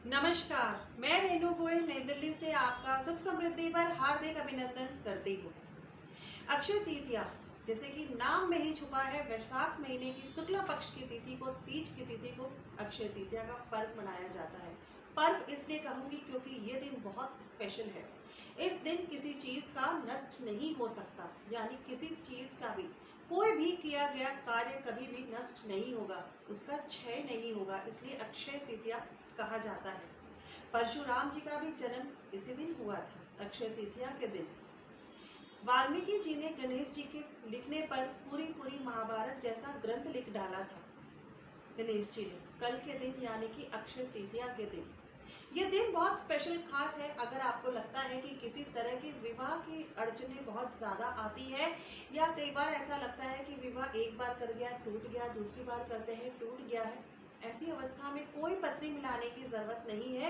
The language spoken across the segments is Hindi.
नमस्कार, मैं रेनू गोयल नई दिल्ली से आपका सुख समृद्धि पर हार्दिक अभिनंदन करती हूँ। अक्षय तृतीया, जैसे कि नाम में ही छुपा है, वैशाख महीने की शुक्ल पक्ष की तिथि को, तीज की तिथि को अक्षय तृतीया का पर्व मनाया जाता है। पर्व इसलिए कहूँगी क्योंकि ये दिन बहुत स्पेशल है। इस दिन किसी चीज़ का नष्ट नहीं हो सकता, यानी किसी चीज़ का भी कोई भी किया गया कार्य कभी भी नष्ट नहीं होगा, उसका क्षय नहीं होगा, इसलिए अक्षय तृतीया कहा जाता है। परशुराम जी का भी जन्म इसी दिन हुआ था, अक्षय तृतीया के दिन। वाल्मीकि जी ने गणेश जी के लिखने पर पूरी महाभारत जैसा ग्रंथ लिख डाला था। गणेश जी ने कल के दिन यानी कि अक्षय तृतीया के दिन, ये दिन बहुत स्पेशल खास है। अगर आपको लगता है कि किसी तरह की विवाह की अड़चने बहुत ज़्यादा आती है, या कई बार ऐसा लगता है कि विवाह एक बार कर गया टूट गया, दूसरी बार करते हैं टूट गया है, ऐसी अवस्था में कोई पत्री मिलाने की ज़रूरत नहीं है।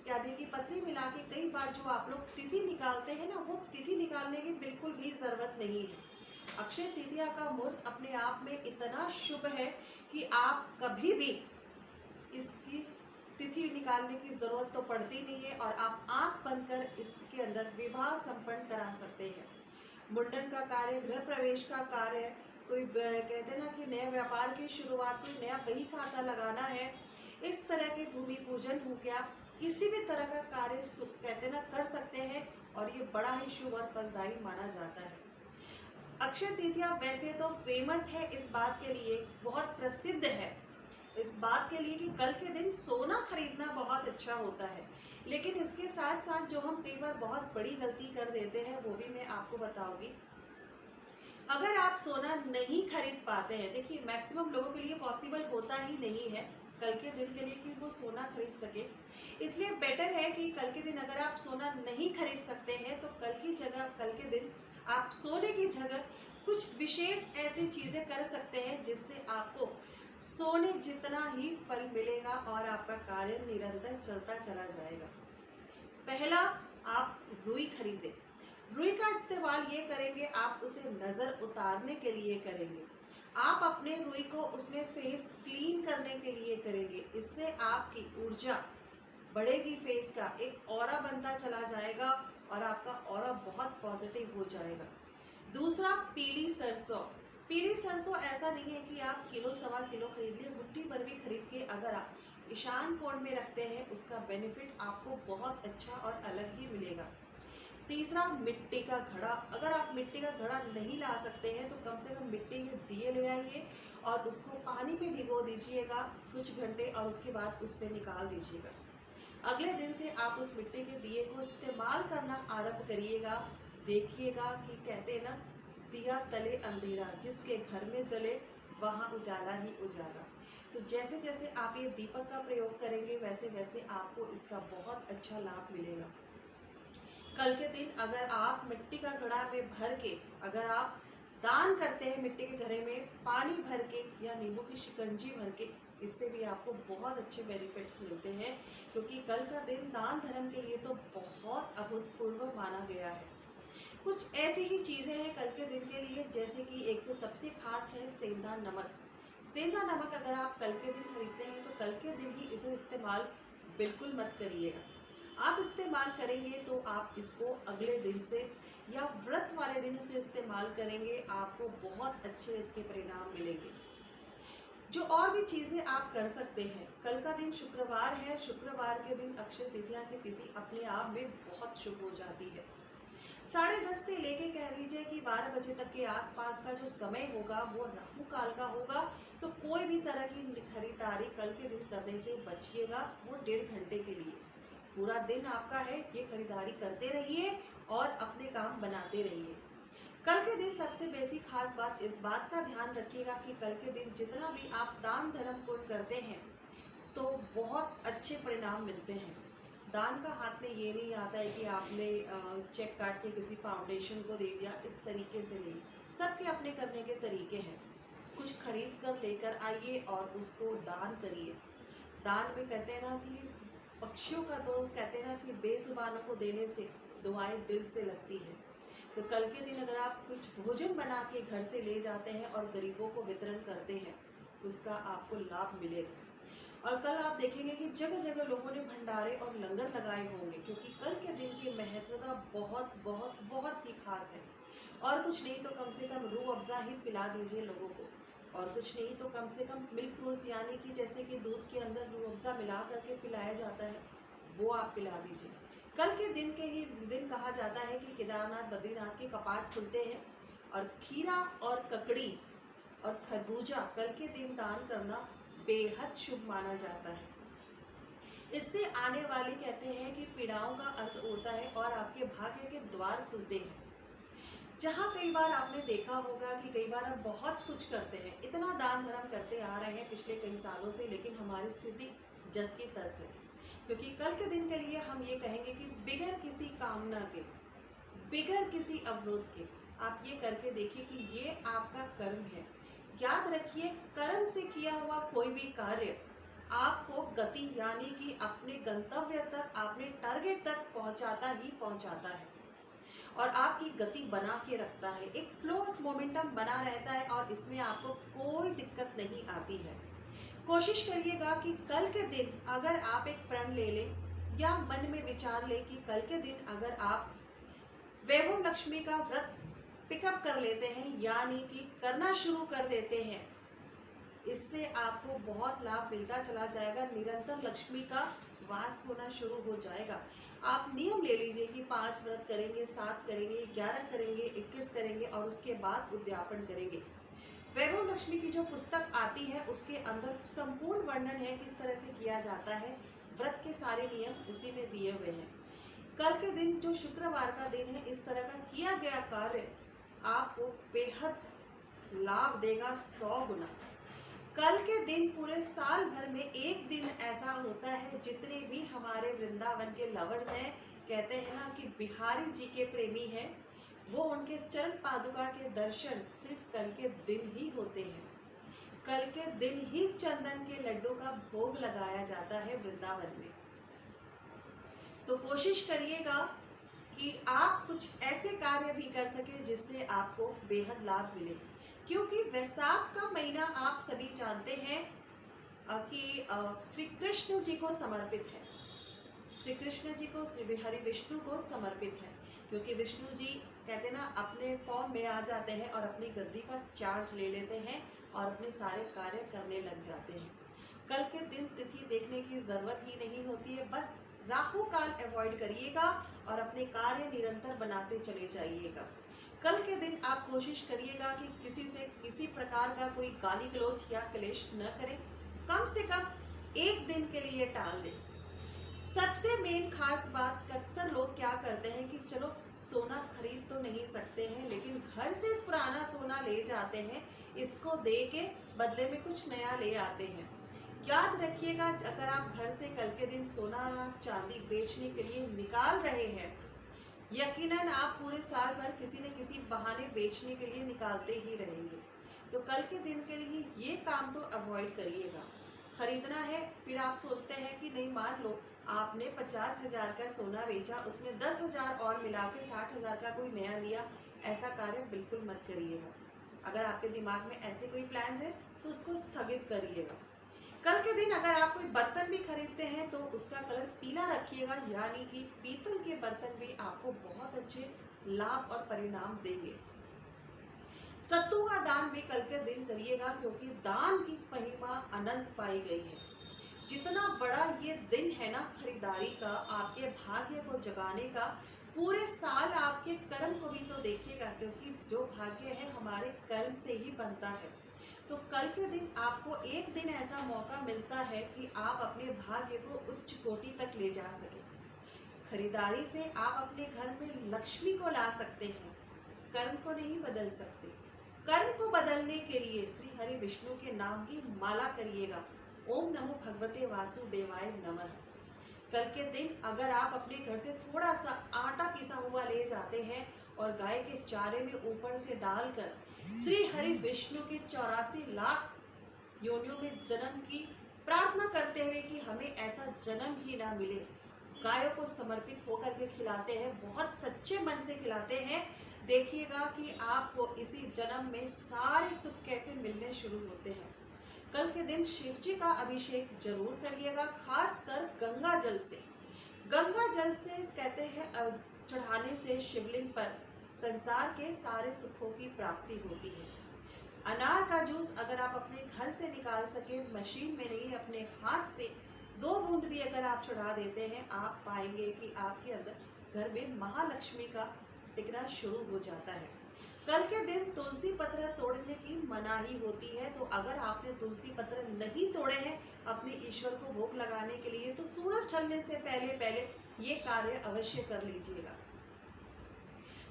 यानी कि पत्री मिला के कई बार जो आप लोग तिथि निकालते हैं ना, वो तिथि निकालने की बिल्कुल भी ज़रूरत नहीं है। अक्षय तृतीया का मुहूर्त अपने आप में इतना शुभ है कि आप कभी भी इसकी तिथि निकालने की ज़रूरत तो पड़ती नहीं है, और आप आंख बंद कर इसके अंदर विवाह संपन्न करा सकते हैं। मुंडन का कार्य, गृह प्रवेश का कार्य, कोई कहते हैं ना कि नए व्यापार की शुरुआत, कोई नया बही खाता लगाना है, इस तरह के भूमि पूजन हो गया, किसी भी तरह का कार्य कहते ना कर सकते हैं, और ये बड़ा ही शुभ और फलदायी माना जाता है। अक्षय तृतीया वैसे तो फेमस है इस बात के लिए, बहुत प्रसिद्ध है इस बात के लिए कि कल के दिन सोना खरीदना बहुत अच्छा होता है। लेकिन इसके साथ साथ जो हम कई बार बहुत बड़ी गलती कर देते हैं, वो भी मैं आपको बताऊंगी। अगर आप सोना नहीं खरीद पाते हैं, देखिए मैक्सिमम लोगों के लिए पॉसिबल होता ही नहीं है कल के दिन के लिए कि वो सोना खरीद सके, इसलिए बेटर है कि कल के दिन अगर आप सोना नहीं खरीद सकते हैं तो कल की जगह, कल के दिन आप सोने की जगह कुछ विशेष ऐसी चीज़ें कर सकते हैं जिससे आपको सोने जितना ही फल मिलेगा और आपका कार्य निरंतर चलता चला जाएगा। पहला, आप रुई खरीदें। रुई का इस्तेमाल ये करेंगे, आप उसे नज़र उतारने के लिए करेंगे, आप अपने रुई को उसमें फेस क्लीन करने के लिए करेंगे। इससे आपकी ऊर्जा बढ़ेगी, फेस का एक ऑरा बनता चला जाएगा और आपका ऑरा बहुत पॉजिटिव हो जाएगा। दूसरा, पीली सरसों। पीली सरसों ऐसा नहीं है कि आप किलो सवा किलो खरीद लिए, मुट्ठी भर भी खरीद के अगर आप ईशान कोण में रखते हैं, उसका बेनिफिट आपको बहुत अच्छा और अलग ही मिलेगा। तीसरा, मिट्टी का घड़ा। अगर आप मिट्टी का घड़ा नहीं ला सकते हैं तो कम से कम मिट्टी के दिए ले आइए और उसको पानी में भिगो दीजिएगा कुछ घंटे, और उसके बाद उससे निकाल दीजिएगा। अगले दिन से आप उस मिट्टी के दिए को इस्तेमाल करना आरंभ करिएगा। देखिएगा कि कहते हैं ना, दिया तले अंधेरा, जिसके घर में जले वहाँ उजाला ही उजाला। तो जैसे जैसे आप ये दीपक का प्रयोग करेंगे, वैसे वैसे आपको इसका बहुत अच्छा लाभ मिलेगा। कल के दिन अगर आप मिट्टी का घड़ा में भर के अगर आप दान करते हैं, मिट्टी के घड़े में पानी भर के या नींबू की शिकंजी भर के, इससे भी आपको बहुत अच्छे बेनिफिट्स मिलते हैं, क्योंकि कल का दिन दान धर्म के लिए तो बहुत अभूतपूर्व माना गया है। कुछ ऐसी ही चीज़ें हैं कल के दिन के लिए, जैसे कि एक तो सबसे खास है सेंधा नमक। सेंधा नमक अगर आप कल के दिन खरीदते हैं तो कल के दिन ही इसे इस्तेमाल बिल्कुल मत करिएगा। आप इस्तेमाल करेंगे तो आप इसको अगले दिन से या व्रत वाले दिन उसे इस्तेमाल करेंगे, आपको बहुत अच्छे इसके परिणाम मिलेंगे। जो और भी चीज़ें आप कर सकते हैं, कल का दिन शुक्रवार है, शुक्रवार के दिन अक्षय तृतीया की तिथि अपने आप में बहुत शुभ हो जाती है। 10:30 से लेके कह लीजिए कि 12 बजे तक के आसपास का जो समय होगा वो राहु काल का होगा, तो कोई भी तरह की खरीदारी कल के दिन करने से बचिएगा। वो 1.5 घंटे के लिए, पूरा दिन आपका है, ये खरीदारी करते रहिए और अपने काम बनाते रहिए। कल के दिन सबसे बेसिक खास बात, इस बात का ध्यान रखिएगा कि कल के दिन जितना भी आप दान धर्म पुण्य करते हैं तो बहुत अच्छे परिणाम मिलते हैं। दान का हाथ में ये नहीं आता है कि आपने चेक काट के किसी फाउंडेशन को दे दिया, इस तरीके से नहीं। सबके अपने करने के तरीके हैं। कुछ खरीद कर लेकर आइए और उसको दान करिए। दान में कहते हैं ना कि पक्षियों का तो कहते हैं ना कि बेजुबानों को देने से दुआएं दिल से लगती हैं। तो कल के दिन अगर आप कुछ भोजन बना के घर से ले जाते हैं और गरीबों को वितरण करते हैं, उसका आपको लाभ मिलेगा। और कल आप देखेंगे कि जगह जगह लोगों ने भंडारे और लंगर लगाए होंगे, क्योंकि कल के दिन की महत्वता बहुत बहुत बहुत ही खास है। और कुछ नहीं तो कम से कम रूह अफ़ज़ा ही पिला दीजिए लोगों को, और कुछ नहीं तो कम से कम मिल्क रोज़, यानी कि जैसे कि दूध के अंदर रूह अफ़ज़ा मिला करके पिलाया जाता है, वो आप पिला दीजिए। कल के दिन कहा जाता है कि केदारनाथ बद्रीनाथ के कपाट खुलते हैं, और खीरा और ककड़ी और खरबूजा कल के दिन दान करना बेहद शुभ माना जाता है। इससे आने वाले कहते हैं कि पीड़ाओं का अंत होता है और आपके भाग्य के द्वार खुलते हैं। जहाँ कई बार आपने देखा होगा कि कई बार हम बहुत कुछ करते हैं, इतना दान धर्म करते आ रहे हैं पिछले कई सालों से, लेकिन हमारी स्थिति जस की तस है। क्योंकि कल के दिन के लिए हम ये कहेंगे कि बिगैर किसी कामना के, बिगैर किसी अवरोध के आप ये करके देखिए कि ये आपका कर्म है। याद रखिए, कर्म से किया हुआ कोई भी कार्य आपको गति, यानी कि अपने गंतव्य तक, अपने टारगेट तक पहुंचाता ही पहुंचाता है, और आपकी गति बना के रखता है। एक फ्लो ऑफ मोमेंटम बना रहता है, और इसमें आपको कोई दिक्कत नहीं आती है। कोशिश करिएगा कि कल के दिन अगर आप एक प्रण ले लें या मन में विचार लें कि कल के दिन अगर आप वैभव लक्ष्मी का व्रत पिकअप कर लेते हैं, यानी कि करना शुरू कर देते हैं, इससे आपको बहुत लाभ मिलता चला जाएगा। निरंतर लक्ष्मी का वास होना शुरू हो जाएगा। आप नियम ले लीजिए कि 5 व्रत करेंगे, 7 करेंगे, 11 करेंगे, 21 करेंगे, और उसके बाद उद्यापन करेंगे। वैभव लक्ष्मी की जो पुस्तक आती है उसके अंदर संपूर्ण वर्णन है किस तरह से किया जाता है। व्रत के सारे नियम उसी में दिए हुए हैं। कल के दिन जो शुक्रवार का दिन है, इस तरह का किया गया कार्य आपको बेहद लाभ देगा 100 गुना। कल के दिन पूरे साल भर में एक दिन ऐसा होता है, जितने भी हमारे वृंदावन के लवर्स हैं, कहते हैं ना कि बिहारी जी के प्रेमी हैं, वो उनके चरण पादुका के दर्शन सिर्फ कल के दिन ही होते हैं। कल के दिन ही चंदन के लड्डू का भोग लगाया जाता है वृंदावन में। तो कोशिश करिएगा कि आप कुछ ऐसे कार्य भी कर सके जिससे आपको बेहद लाभ मिले, क्योंकि वैशाख का महीना आप सभी जानते हैं कि श्री कृष्ण जी को समर्पित है। श्री कृष्ण जी को, श्री हरि विष्णु को समर्पित है, क्योंकि विष्णु जी कहते ना अपने फॉर्म में आ जाते हैं और अपनी गद्दी का चार्ज ले लेते हैं और अपने सारे कार्य करने लग जाते हैं। कल के दिन तिथि देखने की ज़रूरत ही नहीं होती है, बस राहु काल अवॉइड करिएगा और अपने कार्य निरंतर बनाते चले जाइएगा। कल के दिन आप कोशिश करिएगा कि किसी से किसी प्रकार का कोई गाली गलौज या क्लेश न करें, कम से कम एक दिन के लिए टाल दें। सबसे मेन खास बात, अक्सर लोग क्या करते हैं कि चलो सोना खरीद तो नहीं सकते हैं, लेकिन घर से पुराना सोना ले जाते हैं, इसको दे के बदले में कुछ नया ले आते हैं। याद रखिएगा, अगर आप घर से कल के दिन सोना चांदी बेचने के लिए निकाल रहे हैं, यकीनन आप पूरे साल भर किसी न किसी बहाने बेचने के लिए निकालते ही रहेंगे। तो कल के दिन के लिए ये काम तो अवॉइड करिएगा। खरीदना है, फिर आप सोचते हैं कि नहीं, मान लो आपने 50,000 का सोना बेचा, उसमें 10,000 और मिला के 60,000 का कोई नया लिया, ऐसा कार्य बिल्कुल मत करिएगा। अगर आपके दिमाग में ऐसे कोई प्लान्स है तो उसको स्थगित करिएगा। कल के दिन अगर आप कोई बर्तन भी खरीदते हैं तो उसका कलर पीला रखिएगा, यानी कि पीतल के बर्तन भी आपको बहुत अच्छे लाभ और परिणाम देंगे। सत्तू का दान भी कल के दिन करिएगा, क्योंकि दान की महिमा अनंत पाई गई है। जितना बड़ा ये दिन है ना खरीदारी का, आपके भाग्य को जगाने का, पूरे साल आपके कर्म को भी तो देखिएगा, क्योंकि जो भाग्य है हमारे कर्म से ही बनता है। तो कल के दिन आपको एक दिन ऐसा मौका मिलता है कि आप अपने भाग्य को उच्च कोटि तक ले जा सके। खरीदारी से आप अपने घर में लक्ष्मी को ला सकते हैं, कर्म को नहीं बदल सकते। कर्म को बदलने के लिए श्री हरि विष्णु के नाम की माला करिएगा। ओम नमो भगवते वासुदेवाय नमः। कल के दिन अगर आप अपने घर से थोड़ा सा आटा पिसा हुआ ले जाते हैं और गाय के चारे में ऊपर से डालकर श्री हरि विष्णु के 84 लाख योनियों में जन्म की प्रार्थना करते हुए कि हमें ऐसा जन्म ही ना मिले, गायों को समर्पित होकर के खिलाते हैं, बहुत सच्चे मन से खिलाते हैं, देखिएगा कि आपको इसी जन्म में सारे सुख कैसे मिलने शुरू होते हैं। कल के दिन शिव जी का अभिषेक जरूर करिएगा, खासकर गंगा जल से। गंगा जल से कहते हैं चढ़ाने से शिवलिंग पर संसार के सारे सुखों की प्राप्ति होती है। अनार का जूस अगर आप अपने घर से निकाल सके, मशीन में नहीं, अपने हाथ से 2 बूंद भी अगर आप चढ़ा देते हैं, आप पाएंगे कि आपके अंदर घर में महालक्ष्मी का टिकना शुरू हो जाता है। कल के दिन तुलसी पत्र तोड़ने की मनाही होती है, तो अगर आपने तुलसी पत्र नहीं तोड़े हैं अपने ईश्वर को भोग लगाने के लिए, तो सूरज ढलने से पहले पहले ये कार्य अवश्य कर लीजिएगा।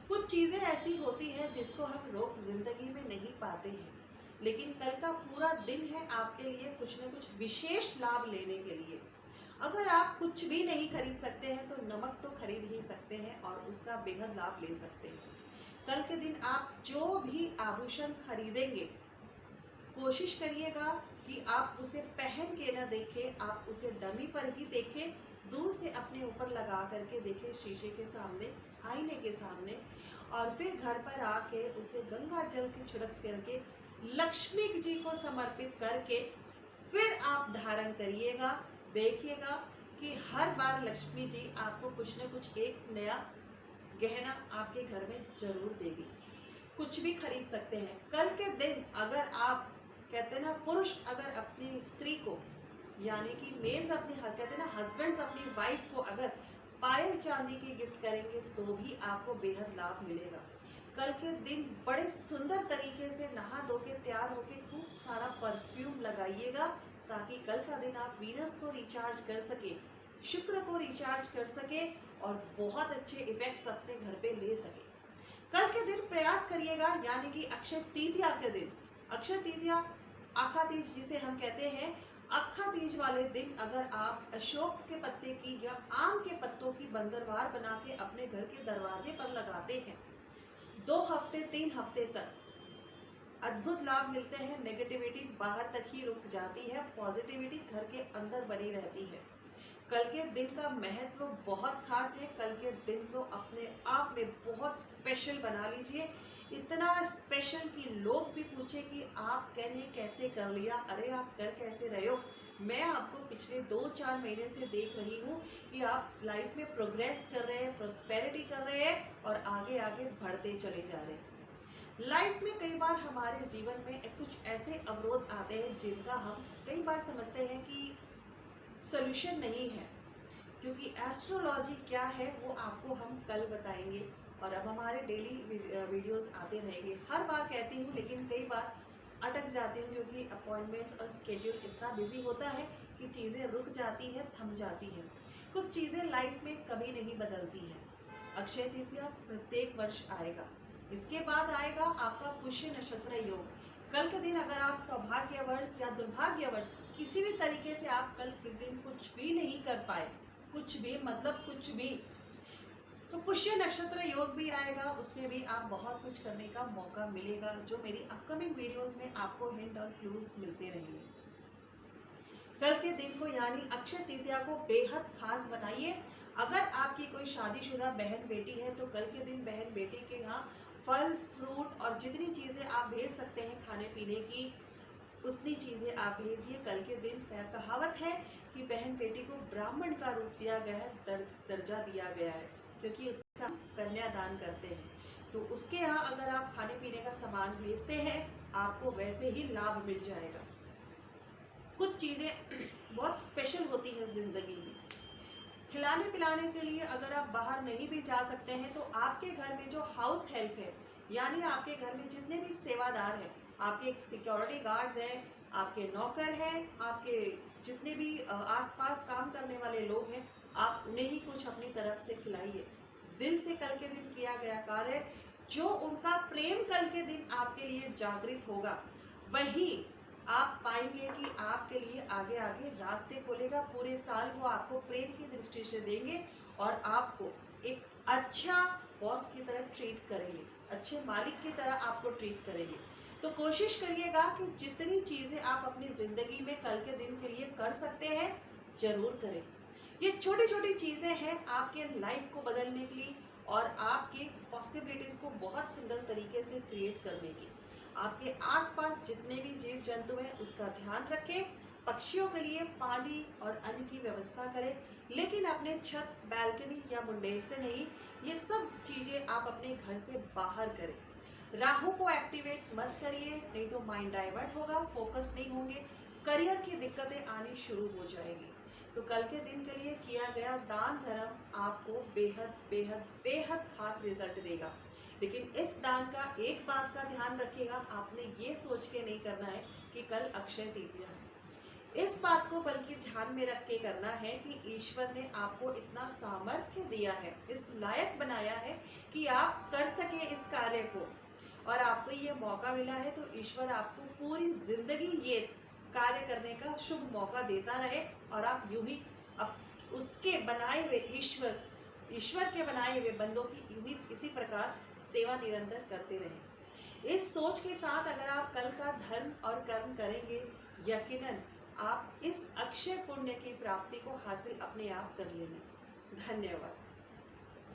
कुछ चीजें ऐसी होती हैं जिसको हम रोक जिंदगी में नहीं पाते हैं, लेकिन कल का पूरा दिन है आपके लिए कुछ न कुछ विशेष लाभ लेने के लिए। अगर आप कुछ भी नहीं खरीद सकते हैं तो नमक तो खरीद ही सकते हैं और उसका बेहद लाभ ले सकते हैं। कल के दिन आप जो भी आभूषण खरीदेंगे, कोशिश करिएगा कि आप उसे पहन के ना देखें, आप उसे डमी पर ही देखें, दूर से अपने ऊपर लगा करके देखें, शीशे के सामने, आईने के सामने, और फिर घर पर आके उसे गंगा जल की छिड़क करके लक्ष्मी जी को समर्पित करके फिर आप धारण करिएगा। देखिएगा कि हर बार लक्ष्मी जी आपको कुछ न कुछ एक नया गहना आपके घर में जरूर देगी। कुछ भी खरीद सकते हैं। कल के दिन अगर आप कहते हैं ना, पुरुष अगर अपनी स्त्री को, यानी कि मेल्स अपने कहते हैं ना, हस्बैंड्स अपनी वाइफ को अगर पायल चांदी की गिफ्ट करेंगे तो भी आपको बेहद लाभ मिलेगा। कल के दिन बड़े सुंदर तरीके से नहा धो के तैयार होके खूब सारा परफ्यूम लगाइएगा, ताकि कल का दिन आप वीनस को रिचार्ज कर सके, शुक्र को रिचार्ज कर सके और बहुत अच्छे इफेक्ट्स अपने घर पे ले सके। कल के दिन प्रयास करिएगा, यानी कि अक्षय तृतीया के दिन, अक्षय तृतीया आखा तीज जिसे हम कहते हैं, अखा तीज वाले दिन अगर आप अशोक के पत्ते की या आम के पत्तों की बंदरवार बना के अपने घर के दरवाजे पर लगाते हैं, 2 हफ्ते 3 हफ्ते तक अद्भुत लाभ मिलते हैं। नेगेटिविटी बाहर तक ही रुक जाती है, पॉजिटिविटी घर के अंदर बनी रहती है। कल के दिन का महत्व बहुत खास है। कल के दिन को अपने आप में बहुत स्पेशल बना लीजिए, इतना स्पेशल कि लोग भी पूछे कि आप कहने कैसे कर लिया, अरे आप कर कैसे रहे हो। मैं आपको पिछले 2-4 महीने से देख रही हूँ कि आप लाइफ में प्रोग्रेस कर रहे हैं, प्रॉस्पेरिटी कर रहे हैं और आगे आगे बढ़ते चले जा रहे हैं। लाइफ में कई बार हमारे जीवन में कुछ ऐसे अवरोध आते हैं जिनका हम कई बार समझते हैं कि सॉल्यूशन नहीं है, क्योंकि एस्ट्रोलॉजी क्या है वो आपको हम कल बताएंगे। और अब हमारे डेली वीडियोस आते रहेंगे। हर बार कहती हूँ, लेकिन कई बार अटक जाती हूँ क्योंकि अपॉइंटमेंट्स और स्केड्यूल इतना बिजी होता है कि चीज़ें रुक जाती हैं, थम जाती हैं। कुछ चीज़ें लाइफ में कभी नहीं बदलती हैं। अक्षय तृतीया प्रत्येक वर्ष आएगा, इसके बाद आएगा आपका पुष्य नक्षत्र योग। कल के दिन अगर आप सौभाग्यवर्ष या दुर्भाग्यवर्ष किसी भी तरीके से आप कल के दिन कुछ भी नहीं कर पाए, कुछ भी मतलब कुछ भी, तो पुष्य नक्षत्र योग भी आएगा, उसमें भी आप बहुत कुछ करने का मौका मिलेगा, जो मेरी अपकमिंग वीडियोस में आपको हिंट और क्लूज मिलते रहेंगे। कल के दिन को यानी अक्षय तृतीया को बेहद खास बनाइए। अगर आपकी कोई शादीशुदा बहन बेटी है तो कल के दिन बहन बेटी के यहाँ फल फ्रूट और जितनी चीज़ें आप भेज सकते हैं खाने पीने की, उतनी चीज़ें आप भेजिए। कल के दिन कहावत है कि बहन बेटी को ब्राह्मण का रूप दिया गया है, दर्जा दिया गया है, क्योंकि उसका हम कन्यादान करते हैं। तो उसके यहाँ अगर आप खाने पीने का सामान भेजते हैं, आपको वैसे ही लाभ मिल जाएगा। कुछ चीज़ें बहुत स्पेशल होती है ज़िंदगी में। खिलाने पिलाने के लिए अगर आप बाहर नहीं भी जा सकते हैं तो आपके घर में जो हाउस हेल्प है, यानी आपके घर में जितने भी सेवादार हैं, आपके सिक्योरिटी गार्ड्स हैं, आपके नौकर हैं, आपके जितने भी आसपास काम करने वाले लोग हैं, आप उन्हें ही कुछ अपनी तरफ से खिलाइए। दिल से कल के दिन किया गया कार्य, जो उनका प्रेम कल के दिन आपके लिए जागृत होगा, वही आप पाएंगे कि आपके लिए आगे आगे रास्ते खोलेगा। पूरे साल वो आपको प्रेम की दृष्टि से देंगे और आपको एक अच्छा बॉस की तरह ट्रीट करेंगे, अच्छे मालिक की तरह आपको ट्रीट करेंगे। तो कोशिश करिएगा कि जितनी चीज़ें आप अपनी ज़िंदगी में कल के दिन के लिए कर सकते हैं, ज़रूर करें। ये छोटी छोटी चीज़ें हैं आपके लाइफ को बदलने के लिए और आपके पॉसिबिलिटीज़ को बहुत सुंदर तरीके से क्रिएट करने की। आपके आसपास जितने भी जीव जंतु हैं उसका ध्यान रखें। पक्षियों के लिए पानी और अन्न की व्यवस्था करें, लेकिन अपने छत, बैल्कनी या मुंडेर से नहीं। ये सब चीज़ें आप अपने घर से बाहर करें। राहु को एक्टिवेट मत करिए, नहीं तो माइंड डाइवर्ट होगा, फोकस नहीं होंगे, करियर की दिक्कतें आनी शुरू हो जाएगी। तो कल के दिन के लिए किया गया दान धर्म आपको बेहद बेहद बेहद खास रिजल्ट देगा। लेकिन इस दान का एक बात का ध्यान रखिएगा, आपने ये सोच के नहीं करना है कि कल अक्षय तृतीया है। इस बात को बल्कि ध्यान में रख के करना है कि ईश्वर ने आपको इतना सामर्थ्य दिया है, इस लायक बनाया है कि आप कर सके इस कार्य को, और आपको ये मौका मिला है। तो ईश्वर आपको पूरी जिंदगी ये कार्य करने का शुभ मौका देता रहे, और आप यूं ही उसके बनाए हुए ईश्वर के बनाए हुए बंदों की यूं ही इसी प्रकार सेवा निरंतर करते रहे। इस सोच के साथ अगर आप कल का धर्म और कर्म करेंगे, यकीनन आप इस अक्षय पुण्य की प्राप्ति को हासिल अपने आप कर लेंगे। धन्यवाद।